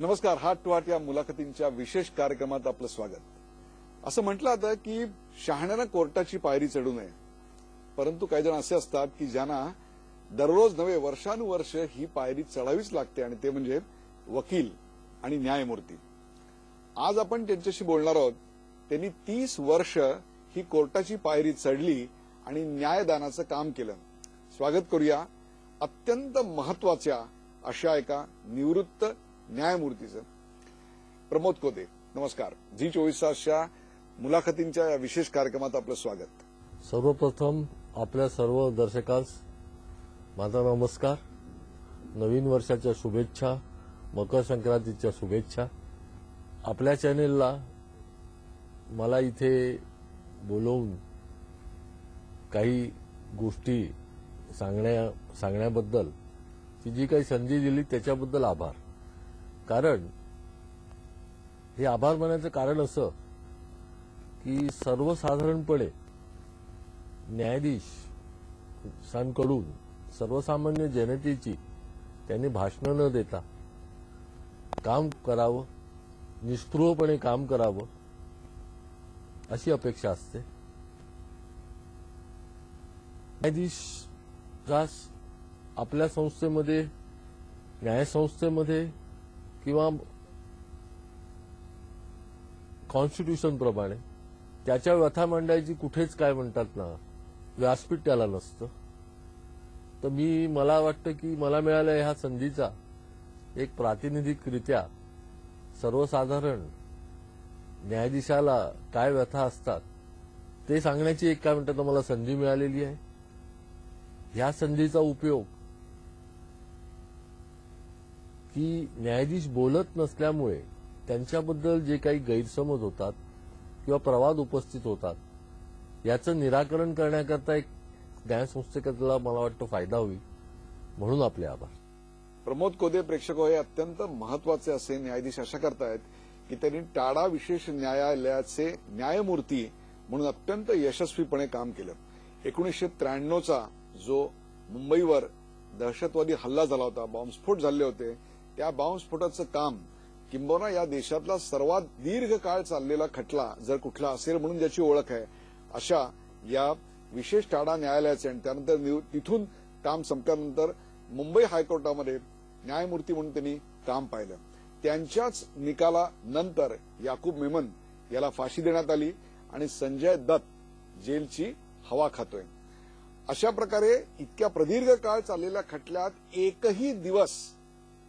नमस्कार. हाट टू हाट या मुलाखतींच्या विशेष कार्यक्रमात आपलं स्वागत. असं म्हटलं जातं की शहाण्यानं कोर्टाची पायरी चढू नये, परंतु काही जण असे असतात की ज्यांना दररोज नव्हे वर्षानुवर्ष ही पायरी चढावीच लागते, आणि ते म्हणजे वकील आणि न्यायमूर्ती. आज आपण त्यांच्याशी बोलणार आहोत. त्यांनी 30 वर्ष ही कोर्टाची पायरी चढली आणि न्यायदानाचं काम केलं. स्वागत करूया अत्यंत महत्वाच्या अशा एका निवृत्त न्यायमूर्तीचं. प्रमोद कोदे, नमस्कार. G24 तासच्या मुलाखतींच्या या विशेष कार्यक्रमात आपलं स्वागत. सर्वप्रथम आपल्या सर्व दर्शकांस माझा नमस्कार. नवीन वर्षाच्या शुभेच्छा, मकर संक्रांतीच्या शुभेच्छा. आपल्या चॅनेलला मला इथे बोलवून काही गोष्टी सांगण्याबद्दल ती जी काही संधी दिली त्याच्याबद्दल आभार. कारण हे आभार मानायचं कारण असं की सर्वसाधारणपणे न्यायाधीशांकडून सर्वसामान्य जनतेची त्यांनी भाषणं न देता काम करावं, निष्ठुरपणे काम करावं अशी अपेक्षा असते. न्यायाधीशास आपल्या संस्थेमध्ये, न्यायसंस्थेमध्ये किंवा कॉन्स्टिट्यूशन प्रमाणे त्याच्या व्यथा मांडायची कुठेच काय म्हणतात ना व्यासपीठ त्याला नसतं. तर मला वाटतं की मला मिळाल्या ह्या संधीचा एक प्रातिनिधिकरित्या सर्वसाधारण न्यायाधीशाला काय व्यथा असतात ते सांगण्याची एक काय म्हणतात मला संधी मिळालेली आहे. ह्या संधीचा उपयोग की न्यायाधीश बोलत नसल्यामुळे त्यांच्याबद्दल जे काही गैरसमज होतात किंवा प्रवाद उपस्थित होतात याचं निराकरण करण्याकरता एक न्यायसंस्थेला मला वाटतं फायदा होईल, म्हणून आपले आभार. प्रमोद कोदे प्रेक्षक हे अत्यंत महत्वाचे असे न्यायाधीश अशा करतायत की त्यांनी टाडा विशेष न्यायालयाचे न्यायमूर्ती म्हणून अत्यंत यशस्वीपणे काम केलं. 1993चा जो मुंबईवर दहशतवादी हल्ला झाला होता, बॉम्बस्फोट झाले होते, त्या बॉम्बस्फोटाचं काम किंबहुना या देशातला सर्वात दीर्घ काळ चाललेला खटला जर कुठला असेल म्हणून ज्याची ओळख आहे अशा या विशेष टाडा न्यायालयाचे, आणि त्यानंतर तिथून काम संपल्यानंतर मुंबई हायकोर्टामध्ये न्यायमूर्ती म्हणून त्यांनी काम पाहिलं. त्यांच्याच निकालानंतर याकूब मेमन याला फाशी देण्यात आली आणि संजय दत्त जेलची हवा खातोय. अशा प्रकारे इतक्या प्रदीर्घ काळ चाललेल्या खटल्यात एकही दिवस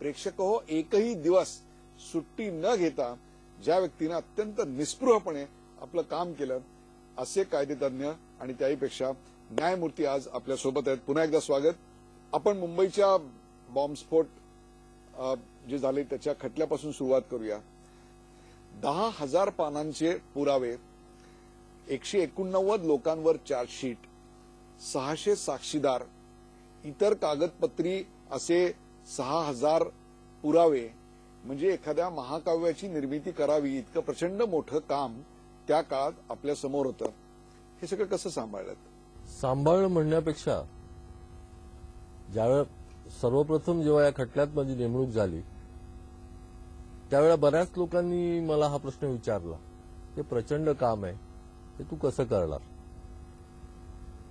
एकही दिवस सुट्टी न घेता ज्या व्यक्तीनं अत्यंत निस्पृहपणे आपलं काम केलं असे कायदेतज्ञ आणि त्याहीपेक्षा न्यायमूर्ती आज आपल्यासोबत आहेत. पुन्हा एकदा स्वागत. आपण मुंबईच्या बॉम्बस्फोट जे झाले त्याच्या खटल्यापासून सुरुवात करूया. 10,000 पानांचे पुरावे, 189 लोकांवर चार्जशीट, 600 साक्षीदार, इतर कागदपत्री असे 6,000 पुरावे, म्हणजे एखाद्या महाकाव्याची निर्मिती करावी इतकं प्रचंड मोठं काम त्या काळात आपल्या समोर होतं. हे सगळं कसं सांभाळणं म्हणण्यापेक्षा सर्वप्रथम जेव्हा या खटल्यात माझी नेमणूक झाली त्यावेळेला बऱ्याच लोकांनी मला हा प्रश्न विचारला, हे प्रचंड काम आहे, हे तू कसं करणार.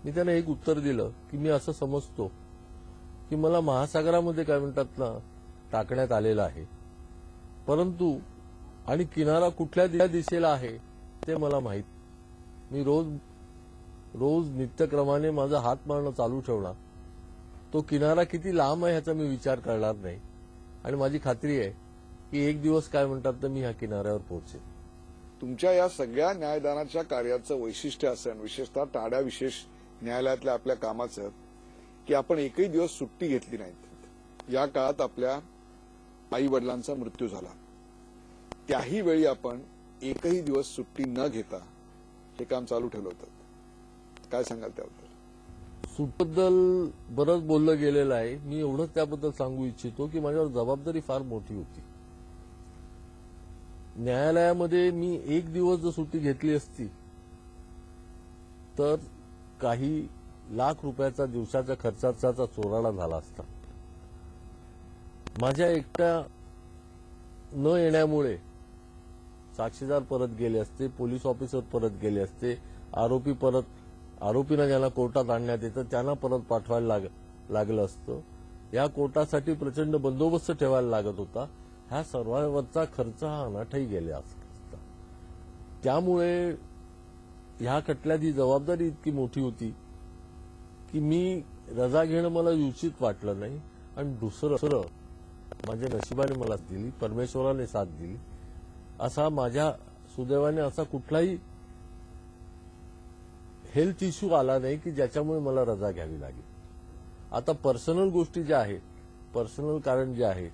मी त्यांना एक उत्तर दिलं की मी असं समजतो की मला महासागरामध्ये काय म्हणतात ना टाकण्यात आलेलं आहे, परंतु आणि किनारा कुठल्या दिशेला आहे ते मला माहीत. मी रोज नित्यक्रमाने माझा हात मारणं चालू ठेवणार. तो किनारा किती लांब आहे ह्याचा मी विचार करणार नाही, आणि माझी खात्री आहे की एक दिवस काय म्हणतात तर मी ह्या किनाऱ्यावर पोहोचेन. तुमच्या या सगळ्या न्यायदानाच्या कार्याचं वैशिष्ट्य असं, विशेषतः टाडा विशेष न्यायालयातल्या आपल्या कामाचं, की आपण एकही दिवस सुट्टी घेतली नाहीत. या काळात आपल्या आई वडिलांचा मृत्यू झाला, त्याही वेळी आपण एकही दिवस सुट्टी न घेता हे काम चालू ठेवलं होतं. काय सांगाल त्याबद्दल? सूटबद्दल बरंच बोललं गेलेलं आहे. मी एवढंच त्याबद्दल सांगू इच्छितो की माझ्यावर जबाबदारी फार मोठी होती. न्यायालयामध्ये मी एक दिवस जर सुट्टी घेतली असती तर काही लाख रुपयाचा दिवसाच्या खर्चाचा चोराडा झाला असता. माझ्या एकट्या न येण्यामुळे साक्षीदार परत गेले असते, पोलीस ऑफिसर परत गेले असते, आरोपींना ज्यांना कोर्टात आणण्यात येतं त्यांना परत पाठवायला लागलं असतं. या कोर्टासाठी प्रचंड बंदोबस्त ठेवायला लागत होता. ह्या सर्वांवरचा खर्च हा अनाठाई गेला असता. त्यामुळे ह्या खटल्यात ही जबाबदारी इतकी मोठी होती की मी रजा घेणं मला उचित वाटलं नाही. आणि दुसरं माझ्या नशिबाने मला दिली, परमेश्वराने साथ दिली. असा माझ्या सुदैवाने असा कुठलाही हेल्थ इश्यू आला नाही की ज्याच्यामुळे मला रजा घ्यावी लागेल. आता पर्सनल गोष्टी ज्या आहेत, पर्सनल कारण जे आहे,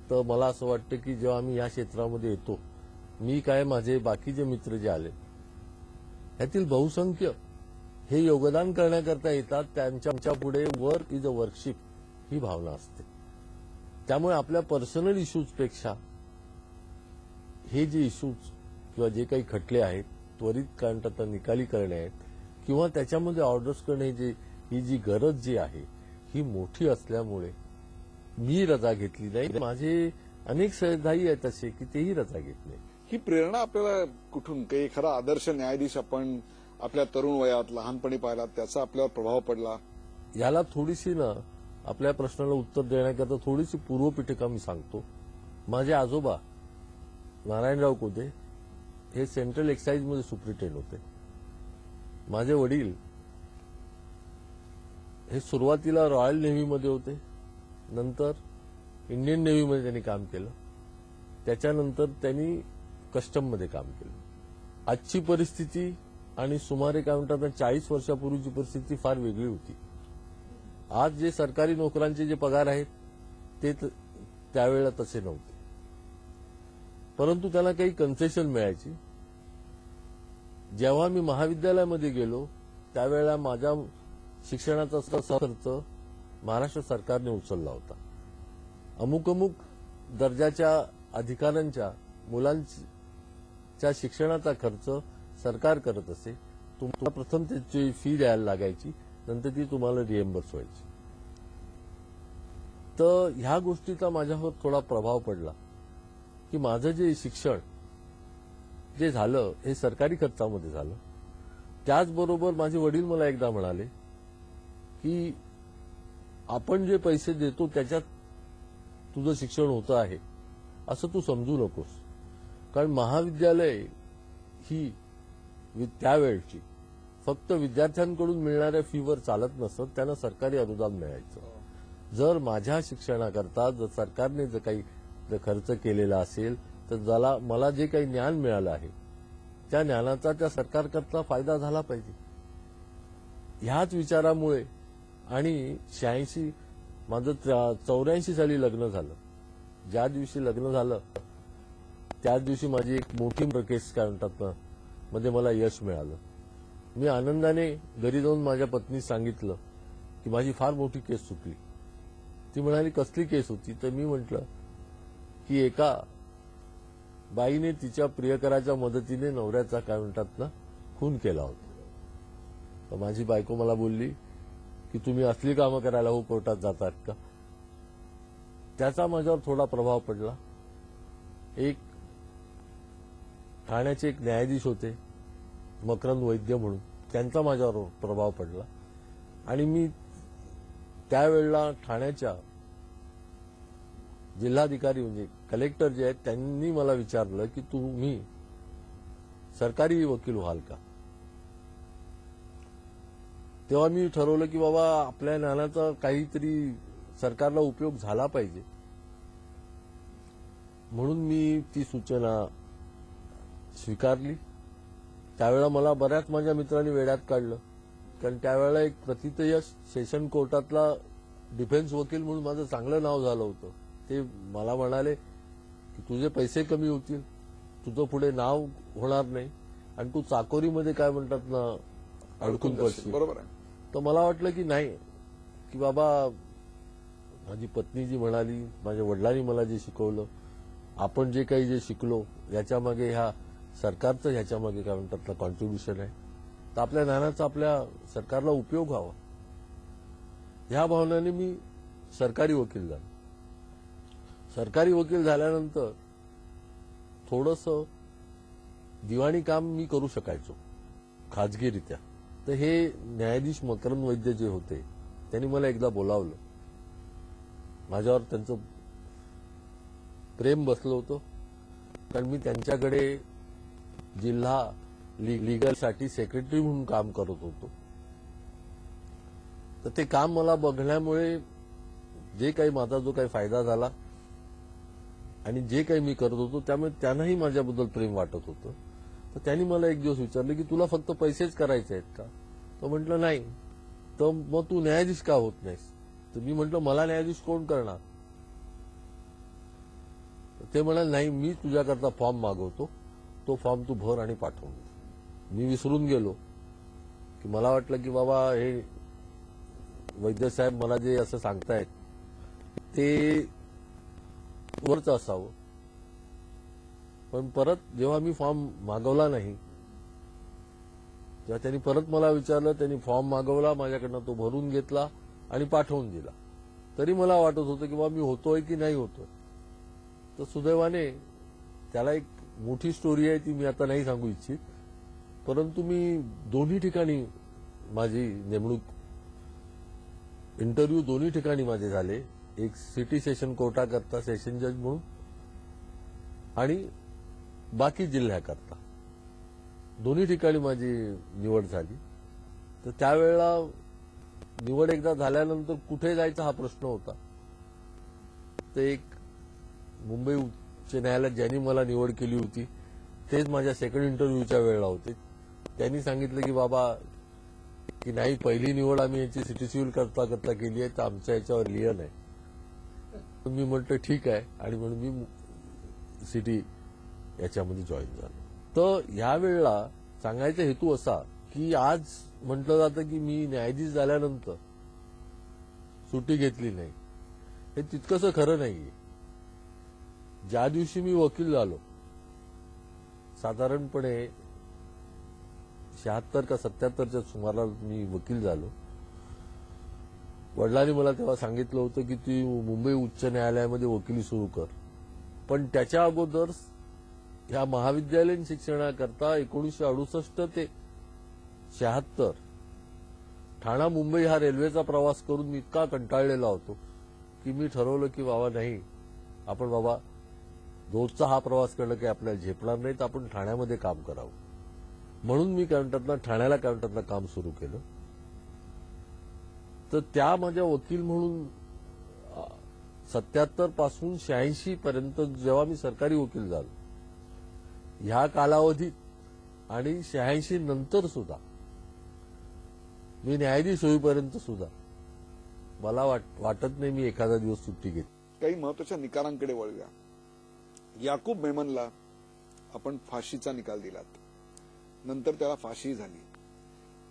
तर मला असं वाटतं की जेव्हा आम्ही या क्षेत्रामध्ये येतो, मी काय माझे बाकीचे मित्र जे आले ह्यातील बहुसंख्य हे योगदान करण्याकरता येतात. त्यांच्या पुढे वर्क इज अ वर्कशिप ही भावना असते. त्यामुळे आपल्या पर्सनल इश्यूजपेक्षा हे जे इश्यूज किंवा जे काही खटले आहेत त्वरित कांटाता निकाली करणे आहेत किंवा त्याच्यामध्ये ऑर्डर्स करणे ही जी गरज जी आहे ही मोठी असल्यामुळे मी रजा घेतली नाही. माझे अनेक सहदायी आहेत असे की तेही रजा घेत नाही. ही प्रेरणा आपल्याला कुठून? काही एखादा आदर्श न्यायाधीश आपण आपल्या तरुण वयात लहानपणी पाहिला, त्याचा आपल्यावर प्रभाव पडला? याला थोडीशी ना आपल्या प्रश्नाला उत्तर देण्याकरता थोडीशी पूर्वपीठिका मी सांगतो. माझे आजोबा नारायणराव कोदे हे सेंट्रल एक्साईजमध्ये सुप्रिटेंड होते. माझे वडील हे सुरुवातीला रॉयल नेव्हीमध्ये होते, नंतर इंडियन नेव्हीमध्ये त्यांनी काम केलं, त्याच्यानंतर त्यांनी कस्टममध्ये काम केलं. आजची परिस्थिती आणि सुमारे काय म्हणतात 40 वर्षापूर्वीची परिस्थिती फार वेगळी होती. आज जे सरकारी नोकरांचे जे पगार आहेत ते त्यावेळेला तसे नव्हते, परंतु त्यांना काही कन्सेशन मिळायची. जेव्हा मी महाविद्यालयामध्ये गेलो त्यावेळेला माझ्या शिक्षणाचा खर्च महाराष्ट्र सरकारने उचलला होता. अमुक दर्जाच्या अधिकाऱ्यांच्या मुलांच्या शिक्षणाचा खर्च सरकार करत असे. तुम्हाला प्रथम त्याची फी द्यायला लागायची, नंतर ती तुम्हाला रिएम्बर्स व्हायची. तर ह्या गोष्टीचा माझ्यावर थोडा प्रभाव पडला की माझं जे शिक्षण जे झालं हे सरकारी खर्चामध्ये झालं. त्याचबरोबर माझे वडील मला एकदा म्हणाले की आपण जे पैसे देतो त्याच्यात तुझं शिक्षण होतं आहे असं तू समजू नकोस, कारण महाविद्यालय ही त्यावेळची फक्त विद्यार्थ्यांकडून मिळणाऱ्या फीवर चालत नसत, त्यांना सरकारी अनुदान मिळायचं. जर माझ्या शिक्षणाकरता जर सरकारने जर खर्च केलेला असेल तर मला जे काही ज्ञान मिळालं आहे त्या ज्ञानाचा त्या सरकारकरता फायदा झाला पाहिजे. ह्याच विचारामुळे आणि 86 माझं 84 साली लग्न झालं. ज्या दिवशी लग्न झालं त्याच दिवशी माझी एक मोठी केस काय म्हणतात ना मध्ये मला यश मिळालं. मी आनंदाने घरी जाऊन माझ्या पत्नीस सांगितलं की माझी फार मोठी केस सुटली. ती म्हणाली कसली केस होती? तर मी म्हटलं की एका बाईने तिच्या प्रियकराच्या मदतीने नवऱ्याचा काय म्हणतात ना खून केला होता. तर माझी बायको मला बोलली की तुम्ही असली कामं करायला हो कोर्टात जातात का? त्याचा माझ्यावर थोडा प्रभाव पडला. एक ठाण्याचे एक न्यायाधीश होते मकरंद वैद्य म्हणून, त्यांचा माझ्यावर प्रभाव पडला. आणि मी त्यावेळेला ठाण्याच्या जिल्हाधिकारी म्हणजे कलेक्टर जे आहेत त्यांनी मला विचारलं की तुम्ही सरकारी वकील व्हाल का? तेव्हा मी ठरवलं की बाबा आपल्या ज्ञानाचा काहीतरी सरकारला उपयोग झाला पाहिजे, म्हणून मी ती सूचना स्वीकारली. त्यावेळेला मला बऱ्याच माझ्या मित्रांनी वेड्यात काढलं, कारण त्यावेळेला एक प्रथितयश सेशन कोर्टातला डिफेन्स वकील म्हणून माझं चांगलं नाव झालं होतं. ते मला म्हणाले की तुझे पैसे कमी होतील, तुझं पुढे नाव होणार नाही आणि तू चाकोरीमध्ये काय म्हणतात ना अडकून पडशील. बरोबर आहे. तर मला वाटलं की नाही, की बाबा माझी पत्नी जी म्हणाली, माझ्या वडिलांनी मला जे शिकवलं, आपण जे काही जे शिकलो याच्यामागे ह्या सरकारचं ह्याच्यामागे काय म्हणतात ना कॉन्ट्रीब्युशन आहे, तर आपल्या ज्ञानाचा आपल्या सरकारला उपयोग व्हावा ह्या भावनेने मी सरकारी वकील झालो. सरकारी वकील झाल्यानंतर थोडंसं दिवाणी काम मी करू शकायचो खाजगीरित्या. तर हे न्यायाधीश मकरंद वैद्य जे होते त्यांनी मला एकदा बोलावलं. माझ्यावर त्यांचं प्रेम बसलं होतं, कारण मी त्यांच्याकडे जिल्हा लीगलसाठी सेक्रेटरी म्हणून काम करत होतो. तर ते काम मला बघण्यामुळे जे काही माझा जो काही फायदा झाला आणि जे काही मी करत होतो त्यामुळे त्यांनाही माझ्याबद्दल प्रेम वाटत होतं. तर त्यांनी मला एक दिवस विचारलं की तुला फक्त पैसेच करायचे आहेत का? तर म्हटलं नाही. तर मग तू न्यायाधीश का होत नाहीस? तर मी म्हटलं मला न्यायाधीश कोण करणार? ते म्हणाले नाही, मी तुझ्याकरता फॉर्म मागवतो, तो फॉर्म तू भर आणि पाठवून दे. मी विसरून गेलो की मला वाटलं की बाबा हे वैद्य साहेब मला जे असं सांगतायत ते वरच असावं. पण परत जेव्हा मी फॉर्म मागवला नाही, जेव्हा त्यांनी परत मला विचारलं, त्यांनी फॉर्म मागवला, माझ्याकडनं तो भरून घेतला आणि पाठवून दिला. तरी मला वाटत होतं की बाबा मी होतोय की नाही होतोय. तर सुदैवाने त्याला एक मोठी स्टोरी आहे, ती मी आता नाही सांगू इच्छित, परंतु मी दोन्ही ठिकाणी माझी नेमणूक, इंटरव्ह्यू दोन्ही ठिकाणी माझे झाले. एक सिटी सेशन कोर्टाकरता सेशन जज म्हणून आणि बाकी जिल्ह्याकरता दोन्ही ठिकाणी माझी निवड झाली. तर त्यावेळेला निवड एकदा झाल्यानंतर कुठे जायचा हा प्रश्न होता. ते एक मुंबई उच्च न्यायालयात ज्यांनी मला निवड केली होती तेच माझ्या सेकंड इंटरव्ह्यूच्या वेळेला होते. त्यांनी सांगितलं की बाबा की नाही, पहिली निवड आम्ही याची सिटी सिव्हिल करता करता केली आहे, तर आमच्या याच्यावर लिहन आहे. मी म्हटलं ठीक आहे, आणि म्हणून मी सिटी याच्यामध्ये जॉईन झालो. तर यावेळेला सांगायचा हेतू असा की आज म्हटलं जातं की मी न्यायाधीश झाल्यानंतर सुट्टी घेतली नाही. हे तितकंसं खरं नाहीये. ज्या दिवशी मी वकील झालो, साधारणपणे 76 का 77च्या सुमाराला मी वकील झालो. वडिलांनी मला तेव्हा सांगितलं होतं की तू मुंबई उच्च न्यायालयामध्ये वकिली सुरू कर. पण त्याच्या अगोदर ह्या महाविद्यालयीन शिक्षणाकरता 1968 ते 76 ठाणा मुंबई हा रेल्वेचा प्रवास करून मी इतका कंटाळलेला होतो की मी ठरवलं की बाबा नाही, आपण बाबा रोजचा हा प्रवास करणं काही आपल्याला झेपणार नाही, तर आपण ठाण्यामध्ये काम करावं. म्हणून मी ठाण्याला काम सुरू केलं. तर त्या माझ्या वकील म्हणून 77 पासून 86 पर्यंत जेव्हा मी सरकारी वकील झालो, ह्या कालावधीत आणि 86 नंतर सुद्धा मी न्यायाधीश होईपर्यंत सुद्धा मला वाटत नाही मी एखादा दिवस सुट्टी घेतली. काही महत्वाच्या निकालांकडे वळूया. याकूब मेमनला आपण फाशीचा निकाल दिलात, नंतर त्याला फाशी झाली.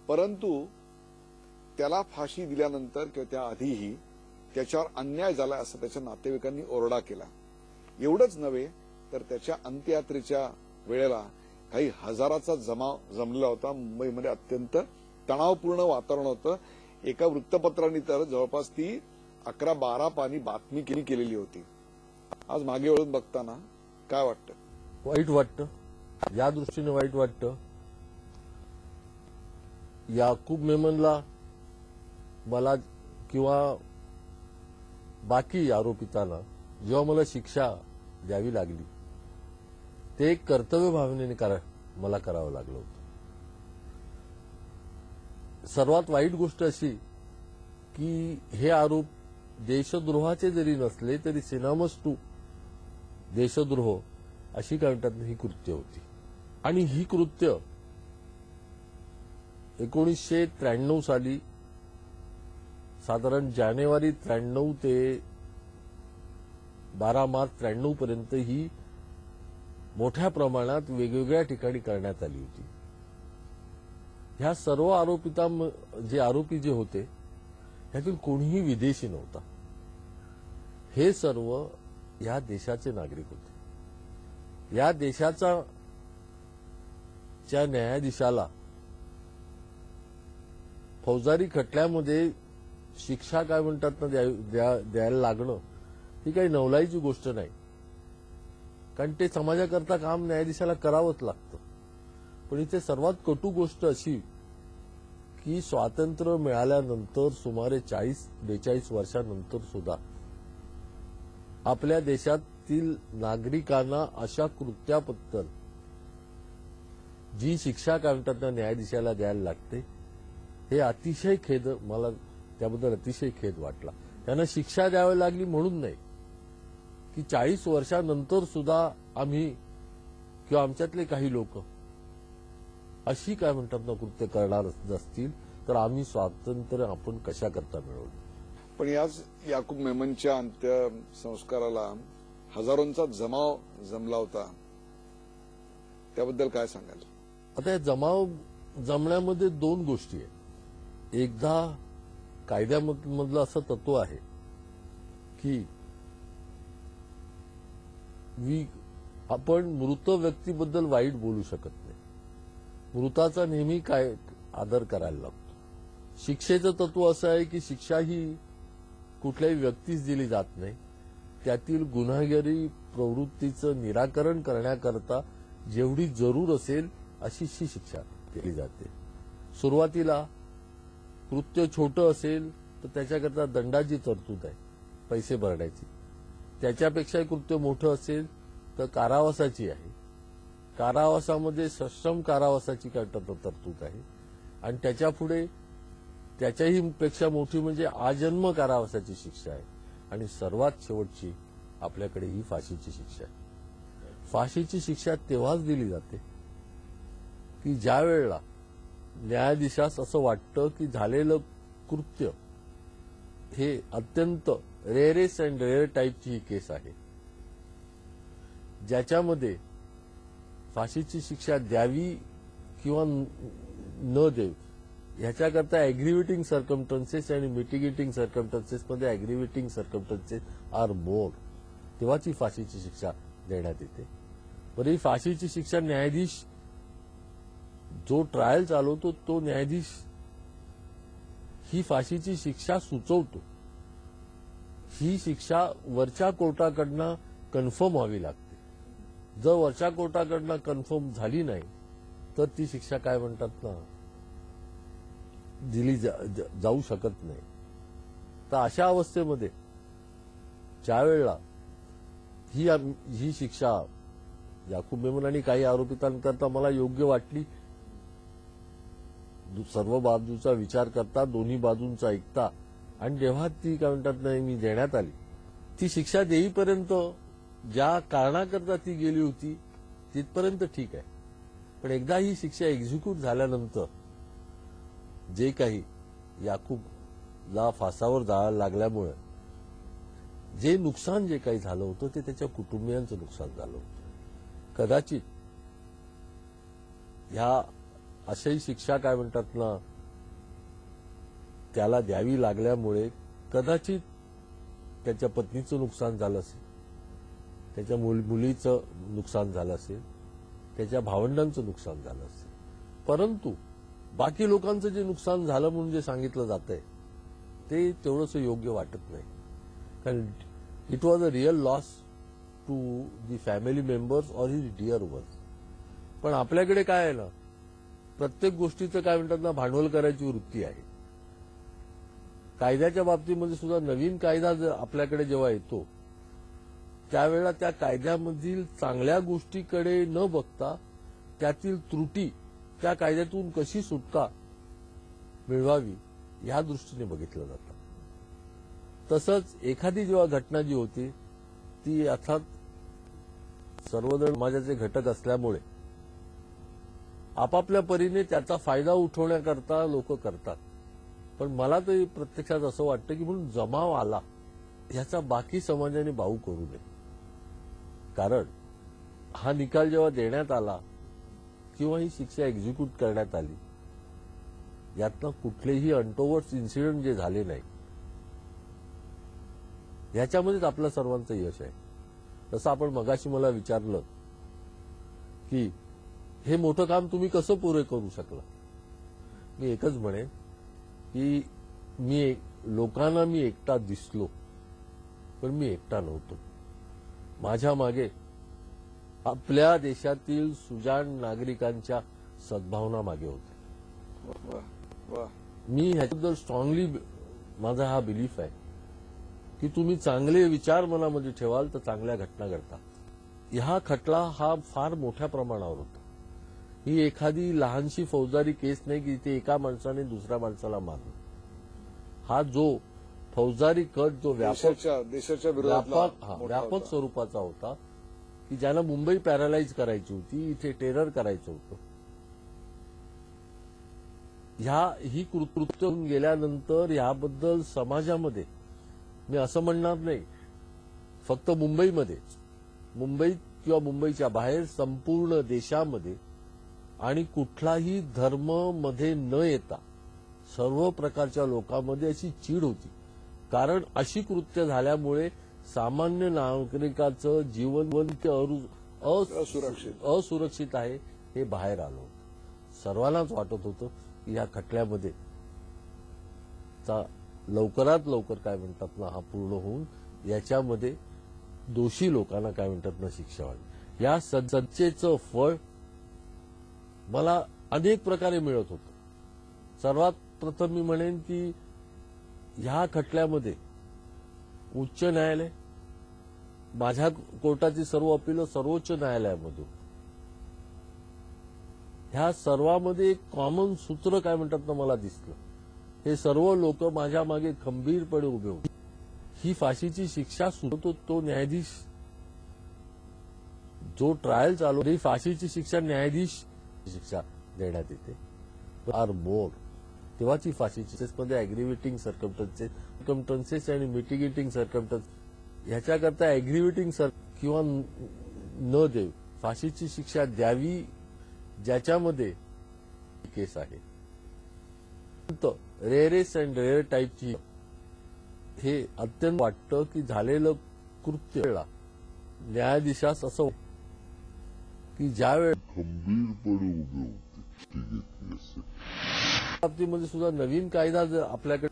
परंतु त्याला फाशी दिल्यानंतर किंवा त्याआधीही त्याच्यावर अन्याय झाला असं त्याच्या नातेवाईकांनी ओरडा केला. एवढंच नव्हे तर त्याच्या अंत्ययात्रेच्या वेळेला काही हजाराचा जमाव जमलेला होता. मुंबईमध्ये अत्यंत तणावपूर्ण वातावरण होतं. एका वृत्तपत्रांनी तर जवळपास ती 11-12 पानी बातमी केलेली होती. आज मागे वळून बघताना काय वाटतं? वाईट वाटतं, या दृष्टीने वाईट वाटतं. याकूब मेमनला, मला किंवा बाकी आरोपितांना जेव्हा मला शिक्षा द्यावी लागली, ते एक कर्तव्य भावनेने मला करावं लागलं होतं. सर्वात वाईट गोष्ट अशी की हे आरोप देशद्रोहाचे जरी नसले तरी सिनामस टू देशद्रोह अशी काय म्हणतात ही कृत्य होती. आणि ही कृत्य 1993 साली साधारण जानेवारी 93 ते 12 मार्च 93 पर्यंत ही मोठ्या प्रमाणात वेगवेगळ्या ठिकाणी करण्यात आली होती. ह्या सर्व आरोपी जे होते ह्यातील कोणीही विदेशी नव्हता. हे सर्व या देशाचे नागरिक होते. या देशाच्या न्यायाधीशाला फौजदारी खटल्यामध्ये शिक्षा काय म्हणतात ना द्यायला लागणं ही काही नवलाईची गोष्ट नाही, कारण ते समाजाकरता काम न्यायाधीशाला करावंच लागतं. पण इथे सर्वात कटू गोष्ट अशी की स्वातंत्र्य मिळाल्यानंतर सुमारे 40-42 वर्षानंतर सुद्धा आपल्या देशातील नागरिकांना अशा कृत्याबद्दल जी शिक्षा काय म्हणतात ना न्यायाधीशाला द्यायला लागते, हे अतिशय खेद, मला त्याबद्दल अतिशय खेद वाटला. त्यांना शिक्षा द्यावी लागली म्हणून नाही की 40 वर्षानंतर सुद्धा आम्ही किंवा आमच्यातले काही लोक अशी काय म्हणतात ना कृत्य करणार असतील तर आम्ही स्वातंत्र्य आपण कशा करता मिळवलं. पण याच याकूब मेमनच्या अंत्यसंस्काराला हजारोंचा जमाव जमला होता, त्याबद्दल काय सांगाल? आता या जमाव जमण्यामध्ये दोन गोष्टी आहेत. एकदा कायद्यामधलं असं तत्व आहे की आपण मृत व्यक्तीबद्दल वाईट बोलू शकत नाही. मृताचा नेहमी काय आदर करायला लागतो. शिक्षेचं तत्व असं आहे की शिक्षा ही कुठल्याही व्यक्तीस दिली जात नाही, त्यातील गुन्हेगारी प्रवृत्तीचं निराकरण करण्याकरता जेवढी जरूर असेल अशीशी शिक्षा केली जाते. सुरुवातीला कृत्य छोटं असेल तर त्याच्याकरता दंडाची तरतूद आहे, पैसे भरण्याची. त्याच्यापेक्षा कृत्य मोठं असेल तर कारावासाची आहे. कारावासामध्ये सश्रम कारावासाची काय तरतूद आहे. आणि त्याच्यापुढे त्याच्याही पेक्षा मोठी म्हणजे आजन्म कारावासाची शिक्षा आहे. आणि सर्वात शेवटची आपल्याकडे ही फाशीची शिक्षा आहे. फाशीची शिक्षा तेव्हाच दिली जाते की ज्या वेळेला न्यायाधीशास असं वाटतं की झालेलं कृत्य हे अत्यंत रेअरेस्ट अँड रेअर टाईपची ही केस आहे, ज्याच्यामध्ये फाशीची शिक्षा द्यावी किंवा न देवी ह्याच्याकरता अॅग्रिव्हेटिंग सर्कमस्टन्सेस आणि मिटिगेटिंग सर्कमस्टन्सेसमध्ये अॅग्रिव्हेटिंग सर्कमस्टन्सेस आर मोर, तेव्हाच ही फाशीची शिक्षा देण्यात येते. बरं, ही फाशीची शिक्षा न्यायाधीश जो ट्रायल चालवतो तो न्यायाधीश ही फाशीची शिक्षा सुचवतो. ही शिक्षा वरच्या कोर्टाकडनं कन्फर्म व्हावी लागते. जर वरच्या कोर्टाकडनं कन्फर्म झाली नाही तर ती शिक्षा काय म्हणतात ना दिली जाऊ शकत नाही. तर अशा अवस्थेमध्ये ज्या वेळेला ही शिक्षा याकूब मेमन आणि काही आरोपितांकरता मला योग्य वाटली, सर्व बाजूचा विचार करता, दोन्ही बाजूंचा ऐकता, आणि जेव्हा ती काय म्हणतात नाही मी देण्यात आली, ती शिक्षा देईपर्यंत ज्या कारणाकरता ती गेली होती तिथपर्यंत ठीक आहे. पण एकदा ही शिक्षा एक्झिक्यूट झाल्यानंतर जे काही याकूबला फासावर जाळायला लागल्यामुळे जे नुकसान जे काही झालं होतं ते त्याच्या कुटुंबियांचं नुकसान झालं होतं. कदाचित ह्या अशाही शिक्षा काय म्हणतात ना त्याला द्यावी लागल्यामुळे कदाचित त्याच्या पत्नीचं नुकसान झालं असेल, त्याच्या मुलीचं नुकसान झालं असेल, त्याच्या भावंडांचं नुकसान झालं असेल. परंतु बाकी लोकांचं जे नुकसान झालं म्हणून जे सांगितलं जातंय ते तेवढंसं योग्य वाटत नाही. कारण it was a real loss to the family members or his dear ones. पण आपल्याकडे काय आहे ना, प्रत्येक गोष्टीचं काय म्हणतात ना भांडवल करायची वृत्ती आहे. कायद्याच्या बाबतीमध्ये सुद्धा नवीन कायदा आपल्याकडे जेव्हा येतो त्यावेळेला त्या कायद्यामधील चांगल्या गोष्टीकडे न बघता त्यातील त्रुटी, त्या कायद्यातून कशी सुटका मिळवावी या दृष्टीने बघितलं जातं. तसंच एखादी जेव्हा घटना जी होती ती अर्थात सर्वजण समाजाचे घटक असल्यामुळे आपापल्या परीने त्याचा फायदा उठवण्याकरता लोक करतात. पण मला तर प्रत्यक्षात असं वाटतं की म्हणून जमाव आला ह्याचा बाकी समाजाने बाऊ करू नये. कारण हा निकाल जेव्हा देण्यात आला किंवा ही शिक्षा एक्झिक्यूट करण्यात आली यातनं कुठलेही अनटोवर्ड्स इन्सिडेंट जे झाले नाही ह्याच्यामध्येच आपल्या सर्वांचं यश आहे. तसं आपण मगाशी मला विचारलं की हे मोठं काम तुम्ही कसं पुरे करू शकला. मी एकच म्हणेन की लोकांना मी एकटा दिसलो पण मी एकटा नव्हतो. माझ्या मागे आपल्या देशातील सुजाण नागरिकांच्या सद्भावना मागे होत्या. वा वा. मी ह्याच्याबद्दल स्ट्रॉंगली माझा हा बिलीफ आहे की तुम्ही चांगले विचार मनामध्ये ठेवाल तर चांगल्या घटना घडतात. ह्या खटला हा फार मोठ्या प्रमाणावर होता. ही एखादी लहानशी फौजदारी केस नाही की इथे एका माणसाने दुसऱ्या माणसाला मारलं. हा जो फौजदारी कट जो देशाच्या विरोधातला मोठा व्यापक होता. स्वरूपाचा होता की ज्याला मुंबई पॅरालाइज करायची होती, इथे टेरर करायचं होतं. ही कृत्य होऊन गेल्यानंतर याबद्दल समाजामध्ये मी असं म्हणणार नाही फक्त मुंबईमध्ये, मुंबईत किंवा मुंबईच्या बाहेर संपूर्ण देशामध्ये आणि कुठलाही धर्म मध्ये न येता सर्व प्रकारच्या लोकांमध्ये अशी चीड होती. कारण अशी कृत्य झाल्यामुळे सामान्य नागरिकाचं जीवन असुरक्षित आहे हे बाहेर आलं होतं. सर्वांनाच वाटत होतं की या खटल्यामध्ये लवकरात लवकर काय म्हणतात ना हा पूर्ण होऊन याच्यामध्ये दोषी लोकांना काय म्हणतात ना शिक्षा व्हावी. या सज्जतेचं फळ मला अनेक प्रकारे मिळत होतं. सर्वात प्रथम मी म्हणेन की ह्या खटल्यामध्ये उच्च न्यायालय, माझ्या कोर्टाची सर्व अपील सर्वोच्च न्यायालयामधून, ह्या सर्वांमध्ये एक कॉमन सूत्र काय म्हणतात ना मला दिसलं. हे सर्व लोक माझ्या मागे खंबीरपणे उभे होते. ही फाशीची शिक्षा सुरू तो न्यायाधीश जो ट्रायल चालू ही फाशीची शिक्षा न्यायाधीश शिक्षा देण्यात येते आर मोर तेव्हाची फाशीची मध्ये अॅग्रिव्हेटिंग सर्कमस्टन्सेस आणि मिटिगेटिंग सर्कमस्टन्स ह्याच्याकरता अॅग्रिव्हेटिंग किंवा न देऊ फाशीची शिक्षा द्यावी ज्याच्यामध्ये केस आहे. रेअरेस्ट अँड रेअर टाईपची हे अत्यंत वाटतं की झालेलं कृत्य न्यायाधीशास असं की ज्यावेळेस खंबीरपणे उभे होते बाबतीमध्ये सुद्धा नवीन कायदा जर आपल्याकडे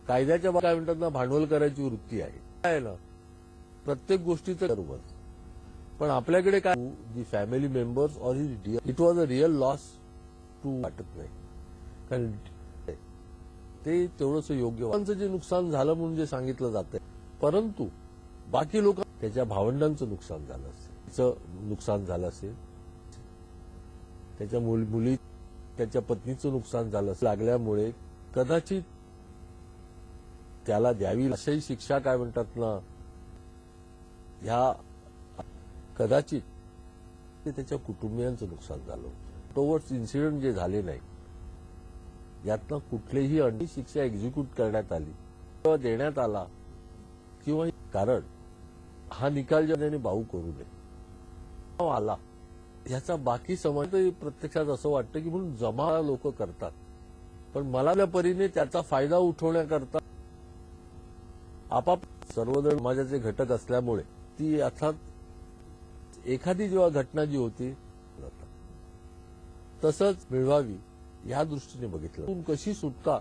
कायद्याच्या काय म्हणतात ना भांडवल करायची वृत्ती आहे ना प्रत्येक गोष्टीचं बरोबर. पण आपल्याकडे काय the family members or it was a real loss to वाटत नाही. कारण ते तेवढंच योग्य लोकांचं जे नुकसान झालं म्हणून जे सांगितलं जातंय, परंतु बाकी लोक त्याच्या भावंडांचं नुकसान झालं असेल, तिचं नुकसान झालं असेल, त्याच्या मुली त्याच्या पत्नीचं नुकसान झालं लागल्यामुळे कदाचित त्याला द्यावी अशाही शिक्षा काय म्हणतात ना ह्या कदाचित ते त्याच्या कुटुंबियांचं नुकसान झालं होतं. टोवर्ड्स इन्सिडेंट जे झाले नाही यातनं कुठलीही अंडी शिक्षा एक्झिक्यूट करण्यात आली किंवा देण्यात आला किंवा कारण हा निकाल ज्याने भाऊ करू नये आला ह्याचा बाकी समाज प्रत्यक्षात असं वाटतं की म्हणून जमा लोक करतात. पण मला आपल्या परीने त्याचा फायदा उठवण्याकरता आपाप सर्वजण समाजाचे घटक असल्यामुळे ती अर्थात एखादी जेव्हा घटना जी होती तसंच मिळवावी या दृष्टीने बघितलं. कशी सुटका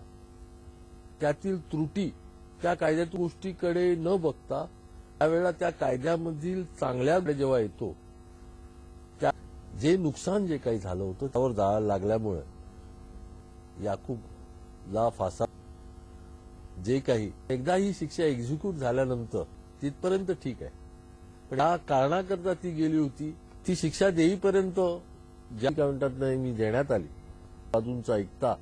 त्यातील त्रुटी त्या कायद्यातील गोष्टीकडे न बघता त्यावेळेला त्या कायद्यामधील चांगल्या जेव्हा येतो त्या जे नुकसान जे काही झालं होतं त्यावर जाळं लागल्यामुळे याकूबला फासा जे काही एकदा ही शिक्षा एक्झिक्यूट झाल्यानंतर तिथपर्यंत ठीक आहे. पण या कारणाकरता ती गेली होती ती शिक्षा देईपर्यंत ज्या काय म्हणतात नाही मी देण्यात आली बाजूंचा ऐकता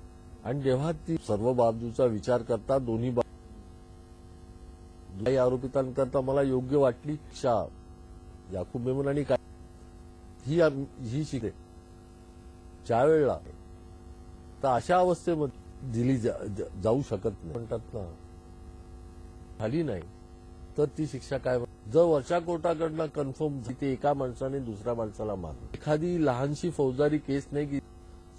आणि जेव्हा ती सर्व बाजूचा विचार करता दोन्ही आरोपितांकरता मला योग्य वाटली शिक्षा याकूब मेमन आणि काय ही शिके ज्या वेळेला तर अशा अवस्थेमध्ये दिली जाऊ शकत नाही म्हणतात ना झाली नाही तर ती शिक्षा काय जर वरच्या कोर्टाकडनं कन्फर्म ते एका माणसाने दुसऱ्या माणसाला मारलं एखादी लहानशी फौजदारी केस नाही की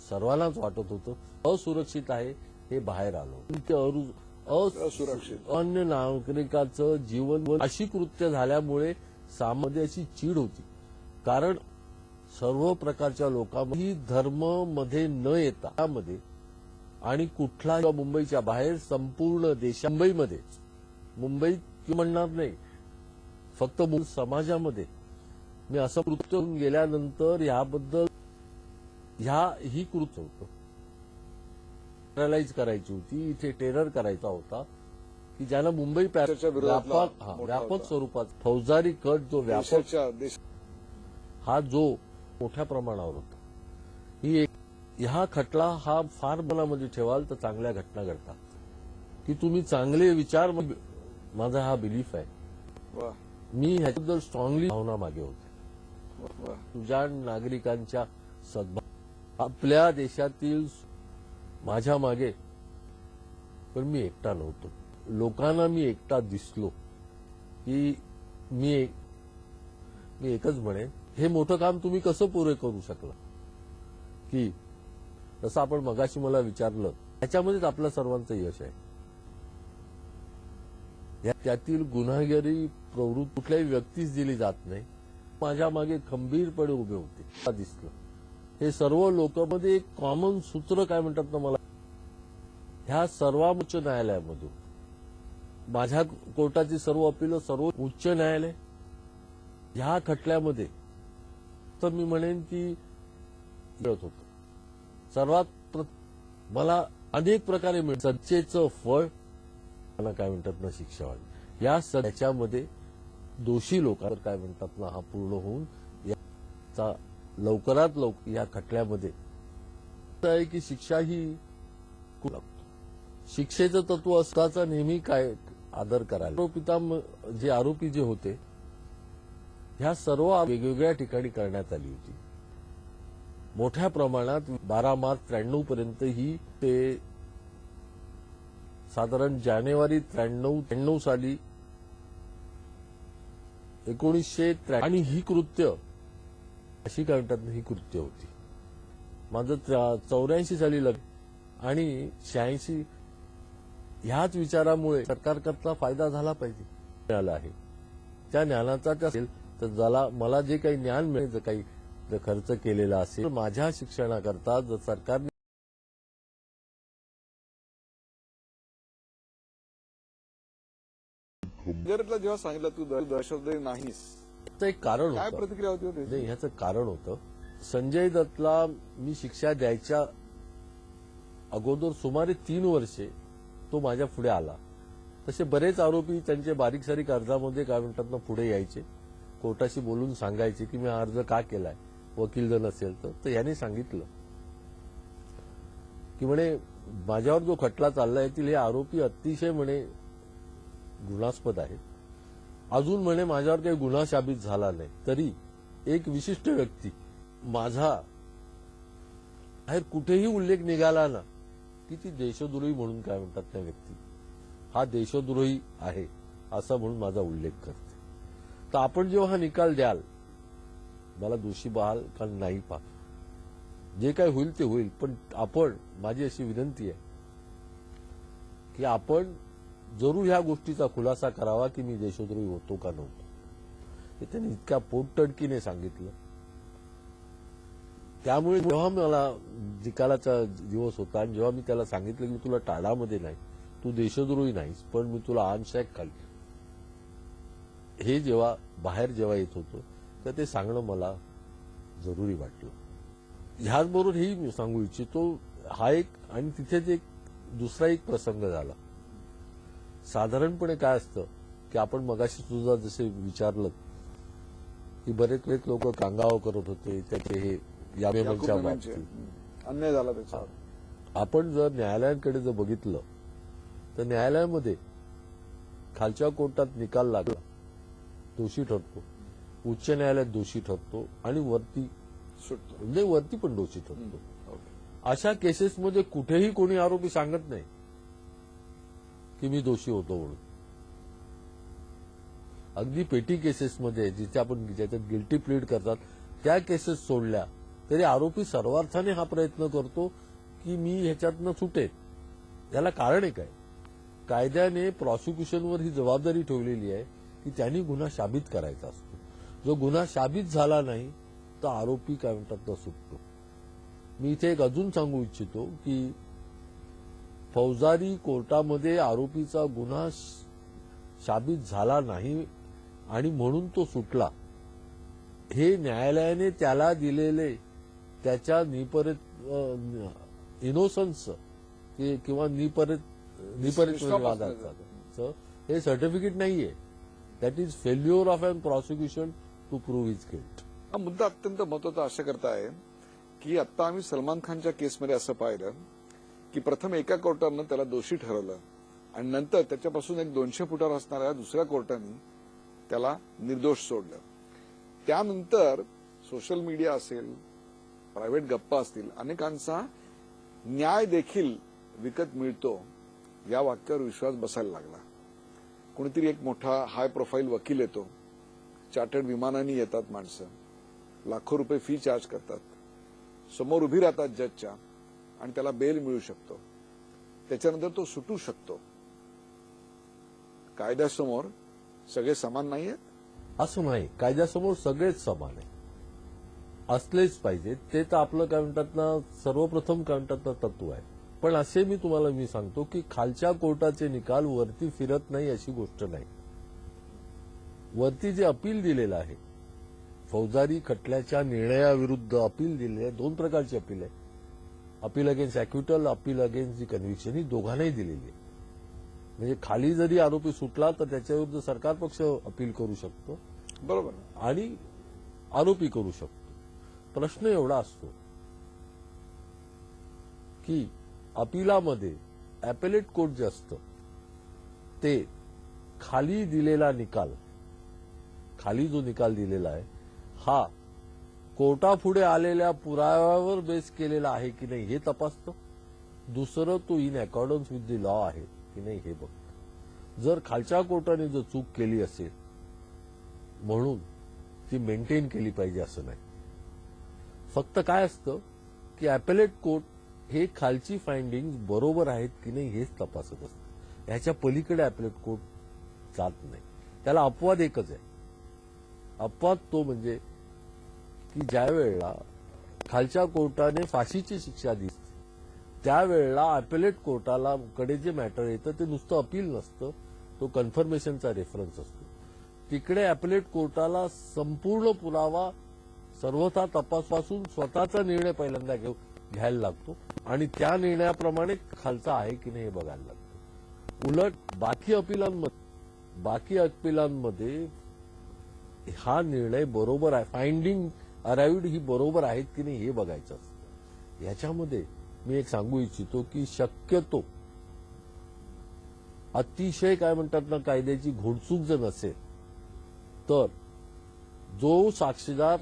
सर्वांनाच वाटत होतं असुरक्षित आहे हे बाहेर आलं. असुरक्षित अन्य नागरिकाचं जीवन अशी कृत्य झाल्यामुळे सामान्य अशी चीड होती. कारण सर्व प्रकारच्या लोकांमध्ये धर्म मध्ये न येता त्यामध्ये आणि कुठला मुंबईच्या बाहेर संपूर्ण मुंबईत की म्हणणार नाही, फक्त समाजामध्ये मी असं कृत्य होऊन गेल्यानंतर याबद्दल ही कृत्य होतं पॅरालाइज करायची होती, इथे टेरर करायचा होता की ज्याला मुंबई देशाच्या विरोधातला मोठा व्यापक होता. स्वरूपात फौजदारी कट जो व्यापक देश हा जो मोठ्या प्रमाणावर होता, ही एक ह्या खटला हा फार मनामध्ये ठेवाल तर चांगल्या घटना घडतात की तुम्ही चांगले विचार, माझा हा बिलीफ आहे. वा मी ह्याच्याबद्दल स्ट्रॉंगली भावना मागे होते. वा तुझ्या नागरिकांच्या सद्भाव आपल्या देशातील माझ्या मागे, पण मी एकटा नव्हतो. लोकांना मी एकटा दिसलो की मी एकच म्हणेन, हे मोठं काम तुम्ही कसं पुरे करू शकला, की जसं आपण मगाशी मला विचारलं, त्याच्यामध्येच आपल्या सर्वांचं यश आहे. त्यातील गुन्हेगारी प्रवृत्ती कुठल्याही व्यक्तीस दिली जात नाही. माझ्या मागे खंबीरपणे उभे होते दिसलं. हे सर्व लोकांमध्ये एक कॉमन सूत्र काय म्हणतात ना, मला ह्या सर्वोच्च न्यायालयामधून माझ्या कोर्टाची सर्व अपील, सर्व उच्च न्यायालय ह्या खटल्यामध्ये तर मी म्हणेन की मिळत होतं. सर्वात मला अनेक प्रकारे मिळत, सच्चेचं फळ मला काय म्हणतात ना, शिक्षा व्हावी. या सगळ्यामध्ये दोषी लोकांवर काय म्हणतात ना, हा पूर्ण होऊन याचा लवकरात लवकर या खटल्यामध्ये आहे की शिक्षा ही शिक्षेचं तत्व असताचा नेहमी काय आदर करायला. जे आरोपी जे होते ह्या सर्व वेगवेगळ्या ठिकाणी करण्यात आली होती. मोठ्या प्रमाणात 12 मार्च 93 पर्यंत ही ते साधारण जानेवारी 93 साली 1993 आणि ही कृत्य अशी काय म्हणतात ही कृत्य होती. माझं 84 साली लग्न आणि 86 ह्याच विचारामुळे सरकारकरता फायदा झाला पाहिजे मिळाला आहे. त्या ज्ञानाचा असेल तर ज्याला मला जे काही ज्ञान मिळेल, जर काही जर खर्च केलेला असेल, माझ्या शिक्षणाकरता जर सरकारने गुजरातला जेव्हा सांगितलं तू दहशतवादी नाहीस, एक कारण काय होतं. प्रतिक्रिया होती होती? नाही, ह्याचं कारण होतं. संजय दत्तला मी शिक्षा द्यायच्या अगोदर सुमारे 3 वर्षे तो माझ्या पुढे आला. तसे बरेच आरोपी त्यांचे बारीक सारीक अर्जामध्ये काय म्हणतात ना पुढे यायचे, कोर्टाशी बोलून सांगायचे की मी हा अर्ज का केलाय, वकील जर नसेल तर याने सांगितलं की म्हणे माझ्यावर जो खटला चाललाय यातील हे आरोपी अतिशय म्हणे गुन्हास्पद आहेत. अजून म्हणे माझ्यावर काही गुन्हा साबित झाला नाही, तरी एक विशिष्ट व्यक्ती माझा बाहेर कुठेही उल्लेख निघाला ना की ती देशद्रोही म्हणून काय म्हणतात त्या व्यक्ती हा देशद्रोही आहे असं म्हणून माझा उल्लेख करते. तर आपण जेव्हा हा निकाल द्याल, मला दोषी पाहाल का नाही पहा, जे काय होईल ते होईल, पण आपण माझी अशी विनंती आहे की आपण जरूर ह्या गोष्टीचा खुलासा करावा की मी देशद्रोही होतो का नव्हतो. हे त्यांनी इतक्या पोटतडकीने सांगितलं. त्यामुळे जेव्हा मला निकालाचा दिवस होता आणि जेव्हा मी त्याला सांगितलं की मी तुला टाळामध्ये नाही, तू देशद्रोही नाहीस, पण मी तुला आर्मशॅक खाली, हे जेव्हा बाहेर जेव्हा येत होतं तर ते सांगणं मला जरुरी वाटलं. ह्याचबरोबर हेही मी सांगू इच्छितो, हा एक आणि तिथेच एक दुसरा एक प्रसंग झाला. साधारणपणे काय असतं की आपण मगाशी तुझा जसे विचारलं की बरेच लोक कांगाव करत होते त्याचे हे यामेमनच्या बाबतीत अन्याय झाला त्याच्यावर. आपण जर न्यायालयांकडे जर बघितलं तर न्यायालयामध्ये खालच्या कोर्टात निकाल लागला दोषी ठरतो, उच्च न्यायालयात दोषी ठरतो आणि वरती सुटतो, म्हणजे वरती पण दोषी ठरतो. ओके. अशा केसेसमध्ये कुठेही कोणी आरोपी सांगत नाही की मी दोषी होतो म्हणून. अगदी पेटी केसेसमध्ये जिथे आपण ज्याच्यात गिल्टी प्लीड करतात त्या केसेस सोडल्या तरी आरोपी सर्वार्थाने हा प्रयत्न करतो की मी ह्याच्यातनं सुटेन. याला कारण एक आहे, कायद्याने प्रॉसिक्युशनवर ही जबाबदारी ठेवलेली आहे की त्यांनी गुन्हा साबित करायचा असतो. जो गुन्हा साबित झाला नाही तर आरोपी काय म्हणतात तो सुटतो. मी इथे एक अजून सांगू इच्छितो की फौजदारी कोर्टामध्ये आरोपीचा गुन्हा साबित झाला नाही आणि म्हणून तो सुटला, हे न्यायालयाने त्याला दिलेले त्याच्या इनोसन्स किंवा निपरित हे सर्टिफिकेट नाहीये. That is failure of an prosecution to prove his guilt. हा मुद्दा अत्यंत महत्वाचा अशा करता आहे की आता आम्ही सलमान खानच्या केसमध्ये असं पाहिलं की प्रथम एका कोर्टानं त्याला दोषी ठरवलं आणि नंतर त्याच्यापासून एक 200 फुटावर असणाऱ्या दुसऱ्या कोर्टाने त्याला निर्दोष सोडलं. त्यानंतर सोशल मीडिया असेल, प्रायव्हेट गप्पा असतील, अनेकांचा न्याय देखील विकत मिळतो या वाक्यावर विश्वास बसायला लागला. कोणीतरी एक मोठा हाय प्रोफाईल वकील येतो, चार्टर्ड विमानांनी येतात माणसं, लाखो रुपये फी चार्ज करतात, समोर उभी राहतात जजच्या आणि त्याला बेल मिळू शकतो. त्याच्यानंतर तो सुटू शकतो. कायद्यासमोर सगळे समान नाहीयेत असं नाही. कायद्यासमोर सगळेच समान आहे, असलेच पाहिजे. ते तर आपलं काय म्हणतात ना, सर्वप्रथम काय म्हणतात ना तत्व आहे. पण असे मी सांगतो की खालच्या कोर्टाचे निकाल वरती फिरत नाही अशी गोष्ट नाही. वरती जे अपील दिलेलं आहे, फौजदारी खटल्याच्या निर्णयाविरुद्ध अपील दिलेलं आहे. 2 प्रकारची अपील आहे. अपील अगेन्स्ट अॅक्युटल, अपील अगेन्स्ट दी कन्व्हिक्शन, ही दोघांनाही दिलेली आहे. म्हणजे खाली जरी आरोपी सुटला तर त्याच्याविरुद्ध सरकार पक्ष अपील करू शकतो, बरोबर, आणि आरोपी करू शकतो. प्रश्न एवढा असतो की अपिलामध्ये अॅपेलेट कोर्ट जे असतं ते खाली दिलेला निकाल, खाली जो निकाल दिलेला आहे हा कोर्टापुढे आलेल्या पुराव्यावर बेस केलेला आहे की नाही हे तपासतं. दुसरं, तो in accordance with the law आहे की नाही हे बघतं. जर खालच्या कोर्टाने जर चूक केली असेल म्हणून ती मेंटेन केली पाहिजे असं नाही. फक्त काय असतं की अॅपेलेट कोर्ट हे खालची फाइंडिंग बरोबर आहेत की नाही हेच तपासत असतं. ह्याच्या पलीकडे अॅपेलेट कोर्ट जात नाही. त्याला अपवाद एकच आहे. अपवाद तो म्हणजे की ज्या वेळेला खालच्या कोर्टाने फाशीची शिक्षा दिली त्यावेळेला अॅपेलेट कोर्टाला कडे जे मॅटर येतं ते नुसतं अपील नसतं, तो कन्फर्मेशनचा रेफरन्स असतो. तिकडे अॅपेलेट कोर्टाला संपूर्ण पुरावा सर्वथा तपासापासून स्वतःचा निर्णय पहिल्यांदा घ्यायला लागतो आणि त्या निर्णयाप्रमाणे खालचा आहे की नाही हे बघायला लागतं. उलट बाकी अपिलांमध्ये हा निर्णय बरोबर आहे, फाइंडिंग अराइव्ड ही बरोबर आहेत की नाही हे बघायचं असतं. याच्यामध्ये मी एक सांगू इच्छितो की शक्यतो अतिशय काय म्हणतात ना कायद्याची घोडचूक जर नसेल तर जो साक्षीदार,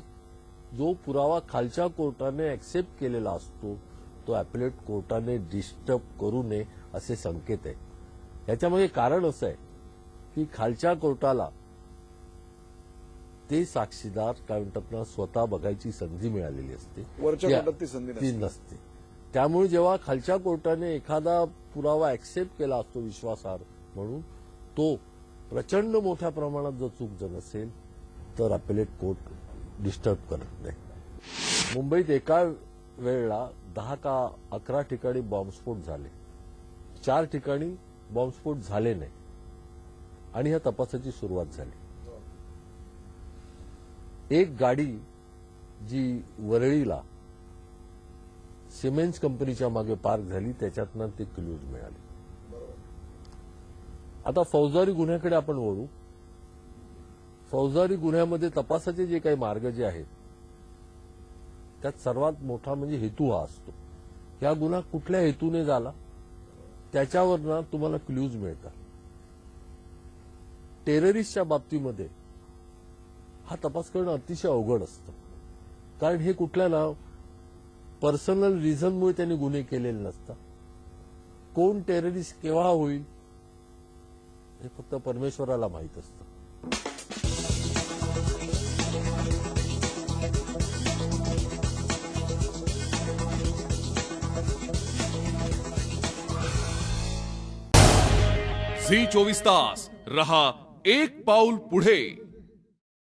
जो पुरावा खालच्या कोर्टाने ऍक्सेप्ट केलेला असतो तो अॅपेलेट कोर्टाने डिस्टर्ब करू नये असे संकेत आहे. याच्यामध्ये कारण असं आहे की खालच्या कोर्टाला ते साक्षीदार काय म्हणतात ना स्वतः बघायची संधी मिळालेली असते, वरच्या कोर्टात ती संधी नसते. त्यामुळे जेव्हा खालच्या कोर्टाने एखादा पुरावा ऍक्सेप्ट केला असतो विश्वासार्ह म्हणून, तो प्रचंड मोठ्या प्रमाणात जर चूक जर नसेल तर अॅपेलेट कोर्ट डिस्टर्ब करत नाही. मुंबईत एका वेळेला 10 का 11 ठिकाणी बॉम्बस्फोट झाले, 4 ठिकाणी बॉम्बस्फोट झाले नाही आणि ह्या तपासाची सुरुवात झाली. एक गाडी जी वरळीला सिमेंट्स कंपनीच्या मागे पार्क झाली त्याच्यातनं ते क्लूज मिळाले. आता फौजदारी गुन्ह्याकडे आपण वळू. फौजदारी गुन्ह्यामध्ये तपासाचे जे काही मार्ग जे आहेत त्यात सर्वात मोठा म्हणजे हेतू हा असतो. या गुन्हा कुठल्या हेतूने झाला त्याच्यावरनं तुम्हाला क्लूज मिळतात. टेररिस्टच्या बाबतीमध्ये हा तपास करणं अतिशय अवघड असतं, कारण हे कुठल्या ना पर्सनल रिझनमुळे त्यांनी गुन्हे केलेले नसतात. कोण टेररिस्ट केव्हा होईल हे फक्त परमेश्वराला माहीत असतं. झी 24 तास रहा एक पाऊल पुढे.